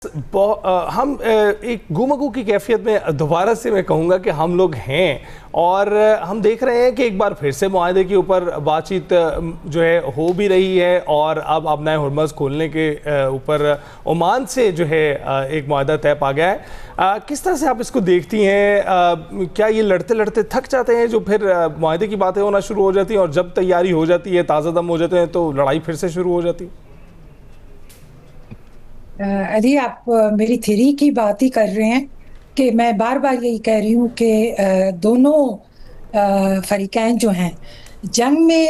ہم ایک گومگو کی کیفیت میں دوبارہ سے میں کہوں گا کہ ہم لوگ ہیں اور ہم دیکھ رہے ہیں کہ ایک بار پھر سے معاہدے کے اوپر بات چیت جو ہے ہو بھی رہی ہے اور اب اپنا ہرمز کھولنے کے اوپر عمان سے جو ہے ایک معاہدہ طے پا گیا ہے. کس طرح سے آپ اس کو دیکھتی ہیں؟ کیا یہ لڑتے لڑتے تھک جاتے ہیں جو پھر معاہدے کی باتیں ہونا شروع ہو جاتی ہیں اور جب تیاری ہو جاتی ہے تازہ دم ہو جاتے ہیں تو لڑائی پھر سے شروع ہو جاتی ہے؟ علی، آپ میری تھیری کی بات ہی کر رہے ہیں کہ میں بار بار یہی کہہ رہی ہوں کہ دونوں فریقین جو ہیں جنگ میں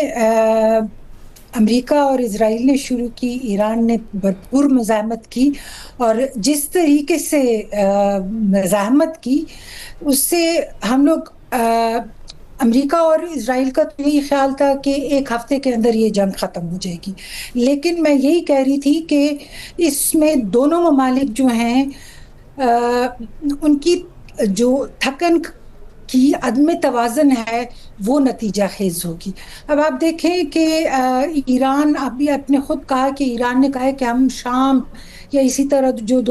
امریکہ اور اسرائیل نے شروع کی، ایران نے بھرپور مزاحمت کی، اور جس طریقے سے مزاحمت کی اس سے ہم لوگ امریکہ اور اسرائیل کا تو یہی خیال تھا کہ ایک ہفتے کے اندر یہ جنگ ختم ہو جائے گی، لیکن میں یہی کہہ رہی تھی کہ اس میں دونوں ممالک جو ہیں ان کی جو تھکن کی عدم توازن ہے وہ نتیجہ خیز ہوگی. اب آپ دیکھیں کہ ایران، ابھی آپ نے خود کہا کہ ایران نے کہا ہے کہ ہم شام یا اسی طرح جو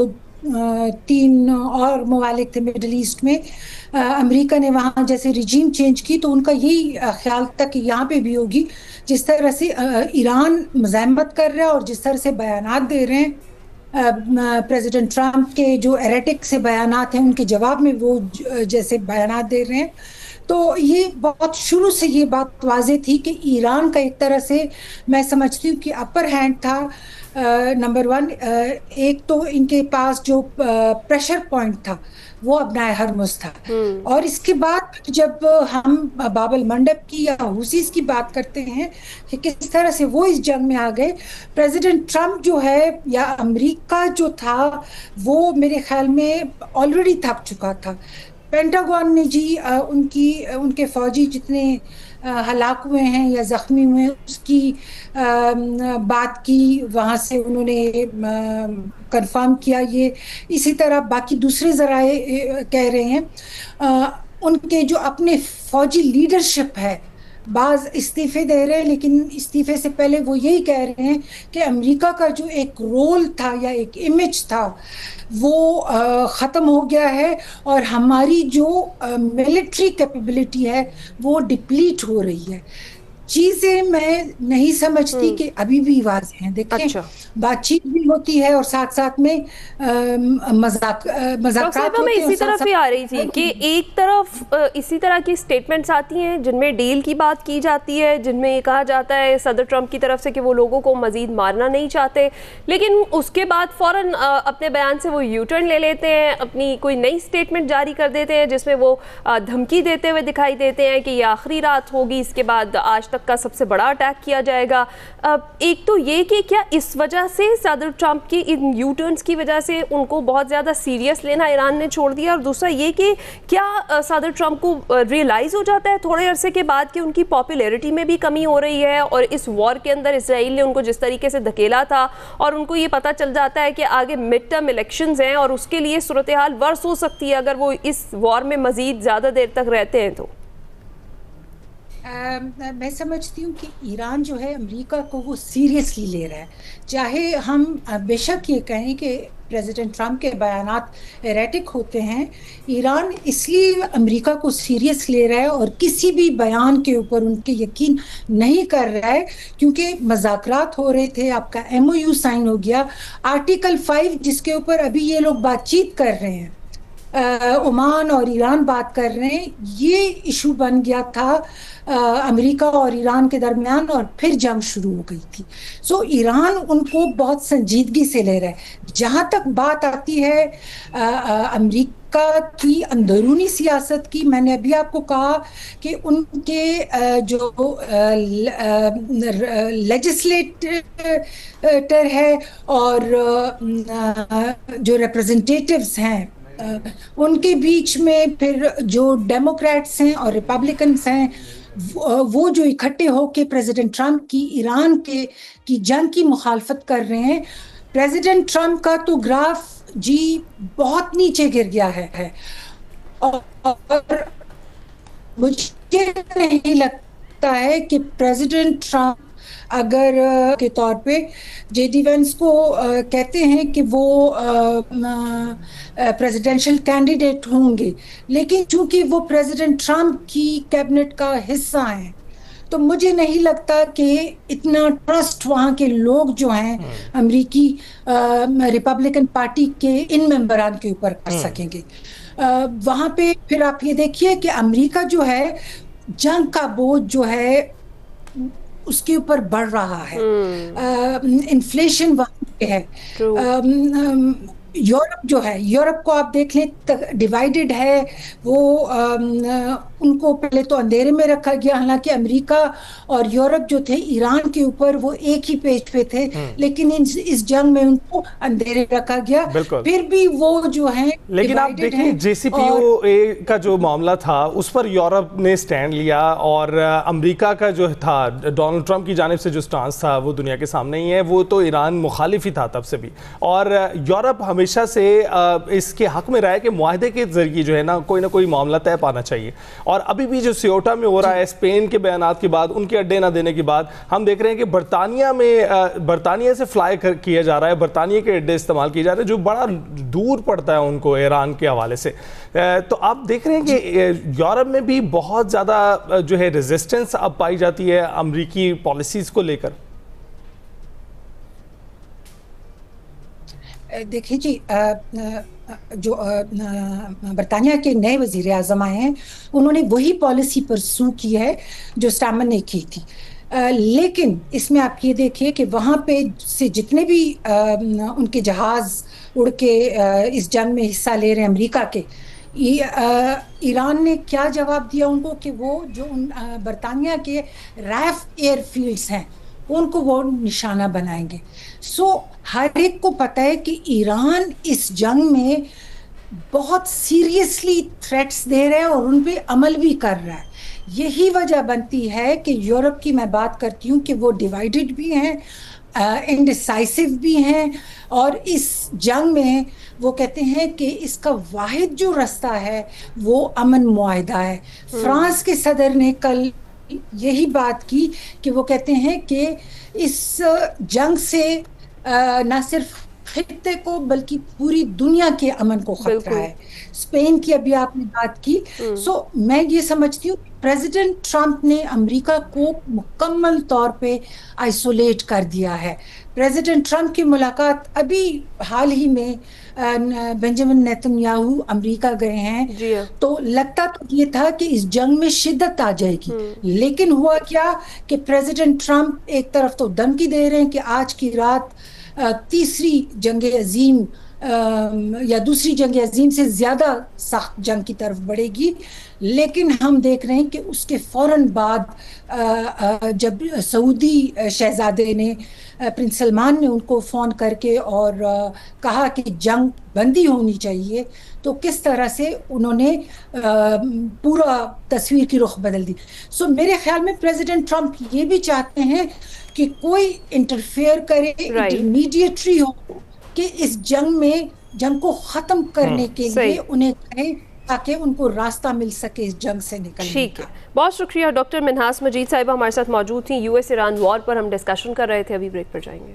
تین اور ممالک تھے مڈل ایسٹ میں، امریکہ نے وہاں جیسے ریجیم چینج کی تو ان کا یہی خیال تھا کہ یہاں پہ بھی ہوگی. جس طرح سے ایران مزاحمت کر رہا ہے اور جس طرح سے بیانات دے رہے ہیں پریزیڈنٹ ٹرمپ کے، جو ایریٹک سے بیانات ہیں ان کے جواب میں وہ جیسے بیانات دے رہے ہیں، تو یہ بہت شروع سے یہ بات واضح تھی کہ ایران کا ایک طرح سے میں سمجھتی ہوں کہ اپر ہینڈ تھا. نمبر ون، ایک تو ان کے پاس جو پریشر پوائنٹ تھا وہ اپنا ہرمز تھا، اور اس کے بعد جب ہم باب المنڈب کی یا حوثیز کی بات کرتے ہیں کہ کس طرح سے وہ اس جنگ میں آ گئے، پریزیڈنٹ ٹرمپ جو ہے یا امریکہ جو تھا وہ میرے خیال میں آلریڈی تھک چکا تھا. پینٹاگون نے جی ان کے فوجی جتنے ہلاک ہوئے ہیں یا زخمی ہوئے ہیں اس کی بات کی، وہاں سے انہوں نے کنفرم کیا. یہ اسی طرح باقی دوسرے ذرائع کہہ رہے ہیں. ان کے جو اپنے فوجی لیڈرشپ ہے، بعض استعفے دے رہے ہیں لیکن استعفے سے پہلے وہ یہی کہہ رہے ہیں کہ امریکہ کا جو ایک رول تھا یا ایک امیج تھا وہ ختم ہو گیا ہے، اور ہماری جو ملٹری کیپیبلٹی ہے وہ ڈپلیٹ ہو رہی ہے. چیزیں میں نہیں سمجھتی کہ ابھی بھی واضح ہیں. دیکھیں، بات چیت بھی ہوتی ہے اور ساتھ ساتھ میں مذاکرات ہوتے ہیں، اسی طرف ہی آ رہی تھی کہ ایک طرف اسی طرح کی سٹیٹمنٹس آتی ہیں جن میں ڈیل کی بات کی جاتی ہے، جن میں یہ کہا جاتا ہے صدر ٹرمپ کی طرف سے کہ وہ لوگوں کو مزید مارنا نہیں چاہتے، لیکن اس کے بعد فوراً اپنے بیان سے وہ یو ٹرن لے لیتے ہیں، اپنی کوئی نئی سٹیٹمنٹ جاری کر دیتے ہیں جس میں وہ دھمکی دیتے ہوئے دکھائی دیتے ہیں کہ یہ آخری رات ہوگی، اس کے بعد آج تک کا سب سے بڑا اٹیک کیا جائے گا. ایک تو یہ کہ کیا اس وجہ سے صدر ٹرمپ کی ان یو ٹرنز کی وجہ سے ان کو بہت زیادہ سیریس لینا ایران نے چھوڑ دیا، اور دوسرا یہ کہ کیا صدر ٹرمپ کو ریئلائز ہو جاتا ہے تھوڑے عرصے کے بعد کہ ان کی پاپولیرٹی میں بھی کمی ہو رہی ہے، اور اس وار کے اندر اسرائیل نے ان کو جس طریقے سے دھکیلا تھا اور ان کو یہ پتہ چل جاتا ہے کہ آگے مڈ ٹرم الیکشنز ہیں اور اس کے لیے صورتحال ورس ہو سکتی ہے اگر وہ اس وار میں مزید زیادہ دیر تک رہتے ہیں. تو میں سمجھتی ہوں کہ ایران جو ہے امریکہ کو وہ سیریسلی لے رہا ہے. چاہے ہم بے شک یہ کہیں کہ پریزیڈنٹ ٹرمپ کے بیانات ایریٹک ہوتے ہیں، ایران اس لیے امریکہ کو سیریس لے رہا ہے اور کسی بھی بیان کے اوپر ان کے یقین نہیں کر رہا ہے، کیونکہ مذاکرات ہو رہے تھے، آپ کا MOU سائن ہو گیا، آرٹیکل 5 جس کے اوپر ابھی یہ لوگ بات چیت کر رہے ہیں، عمان اور ایران بات کر رہے ہیں، یہ ایشو بن گیا تھا امریکہ اور ایران کے درمیان، اور پھر جنگ شروع ہو گئی تھی. سو ایران ان کو بہت سنجیدگی سے لے رہا ہے. جہاں تک بات آتی ہے امریکہ کی اندرونی سیاست کی، میں نے ابھی آپ کو کہا کہ ان کے جو لیجسلیٹر ہے اور جو ریپرزنٹیٹیوز ہیں ان کے بیچ میں پھر جو ڈیموکریٹس ہیں اور ریپبلکنس ہیں وہ جو اکٹھے ہو کے پریزیڈنٹ ٹرمپ کی ایران کی جنگ کی مخالفت کر رہے ہیں. پریزیڈنٹ ٹرمپ کا تو گراف جی بہت نیچے گر گیا ہے، اور مجھے نہیں لگتا ہے کہ پریزیڈنٹ ٹرمپ اگر کے طور پہ جے ڈی وینس کو کہتے ہیں کہ وہ پریزیڈنشل کینڈیڈیٹ ہوں گے، لیکن چونکہ وہ پریزیڈنٹ ٹرمپ کی کیبنٹ کا حصہ ہیں تو مجھے نہیں لگتا کہ اتنا ٹرسٹ وہاں کے لوگ جو ہیں امریکی ریپبلکن پارٹی کے ان ممبران کے اوپر کر سکیں گے. وہاں پہ پھر آپ یہ دیکھیے کہ امریکہ جو ہے جنگ کا بوجھ جو ہے اس کے اوپر بڑھ رہا ہے، انفلیشن وہاں پہ ہے. یورپ جو ہے، یورپ کو آپ دیکھ لیں ڈیوائیڈڈ ہے، وہ ان کو پہلے تو اندھیرے میں رکھا گیا، حالانکہ امریکہ اور یورپ جو تھے ایران کے اوپر وہ ایک ہی پیج پہ تھے، لیکن اس جنگ میں ان کو اندھیرے رکھا گیا. پھر بھی وہ جو ہیں لیکن آپ دیکھیں جے سی پی او اے کا جو معاملہ تھا اس پر یورپ نے سٹینڈ لیا، اور امریکہ کا جو تھا ڈونلڈ ٹرمپ کی جانب سے جو سٹانس تھا وہ دنیا کے سامنے ہی ہے، وہ تو ایران مخالف ہی تھا تب سے بھی. اور یورپ ہمیشہ سے اس کے حق میں رہا ہے کہ معاہدے کے ذریعے جو ہے نا کوئی معاملہ طے پانا چاہیے. اور ابھی بھی جو سیوٹا میں ہو رہا ہے، اسپین کے بیانات کے بعد، ان کے اڈے نہ دینے کے بعد، ہم دیکھ رہے ہیں کہ برطانیہ سے فلائی کیا جا رہا ہے، برطانیہ کے اڈے استعمال کیے جا رہے ہیں جو بڑا دور پڑتا ہے ان کو ایران کے حوالے سے. تو آپ دیکھ رہے ہیں کہ یورپ میں بھی بہت زیادہ جو ہے ریزسٹنس اب پائی جاتی ہے امریکی پالیسیز کو لے کر. دیکھیں جی، جو برطانیہ کے نئے وزیر اعظم آئے ہیں انہوں نے وہی پالیسی پرسو کی ہے جو اسٹامر نے کی تھی، لیکن اس میں آپ یہ دیکھیے کہ وہاں پہ سے جتنے بھی ان کے جہاز اڑ کے اس جنگ میں حصہ لے رہے ہیں امریکہ کے، ایران نے کیا جواب دیا ان کو کہ وہ جو برطانیہ کے ریف ایئر فیلڈز ہیں ان کو وہ نشانہ بنائیں گے. سو ہر ایک کو پتہ ہے کہ ایران اس جنگ میں بہت سیریسلی تھریٹس دے رہا ہے اور ان پہ عمل بھی کر رہا ہے. یہی وجہ بنتی ہے کہ یورپ کی میں بات کرتی ہوں کہ وہ ڈیوائیڈڈ بھی ہیں، انڈیسائسو بھی ہیں، اور اس جنگ میں وہ کہتے ہیں کہ اس کا واحد جو رستہ ہے وہ امن معاہدہ ہے. فرانس کے صدر نے کل یہی بات کی کہ وہ کہتے ہیں کہ اس جنگ سے نہ صرف خطے کو بلکہ پوری دنیا کے امن کو خطرہ ہے. اسپین کی ابھی آپ نے بات کی. سو میں یہ سمجھتی ہوں پریزیڈنٹ ٹرمپ نے امریکہ کو مکمل طور پہ آئسولیٹ کر دیا ہے. پریزیڈنٹ ٹرمپ کی ملاقات ابھی حال ہی میں بنجامن نیتن یاہو امریکہ گئے ہیں، تو لگتا تو یہ تھا کہ اس جنگ میں شدت آ جائے گی، لیکن ہوا کیا کہ پریزیڈنٹ ٹرمپ ایک طرف تو دھمکی دے رہے ہیں کہ آج کی رات تیسری جنگ عظیم یا دوسری جنگ عظیم سے زیادہ سخت جنگ کی طرف بڑھے گی، لیکن ہم دیکھ رہے ہیں کہ اس کے فوراً بعد جب سعودی شہزادے نے پرنس سلمان نے ان کو فون کر کے اور کہا کہ جنگ بندی ہونی چاہیے، تو کس طرح سے انہوں نے پورا تصویر کی رخ بدل دی. سو میرے خیال میں پریزیڈنٹ ٹرمپ یہ بھی چاہتے ہیں کہ کوئی انٹرفیئر کرے، انٹرمیڈیٹری ہو کہ اس جنگ کو ختم کرنے کے لیے انہیں کہے تاکہ ان کو راستہ مل سکے اس جنگ سے نکلنے کا. بہت شکریہ ڈاکٹر منہاس مجید صاحبہ ہمارے ساتھ موجود تھیں. یو ایس ایران وار پر ہم ڈسکشن کر رہے تھے. ابھی بریک پر جائیں گے.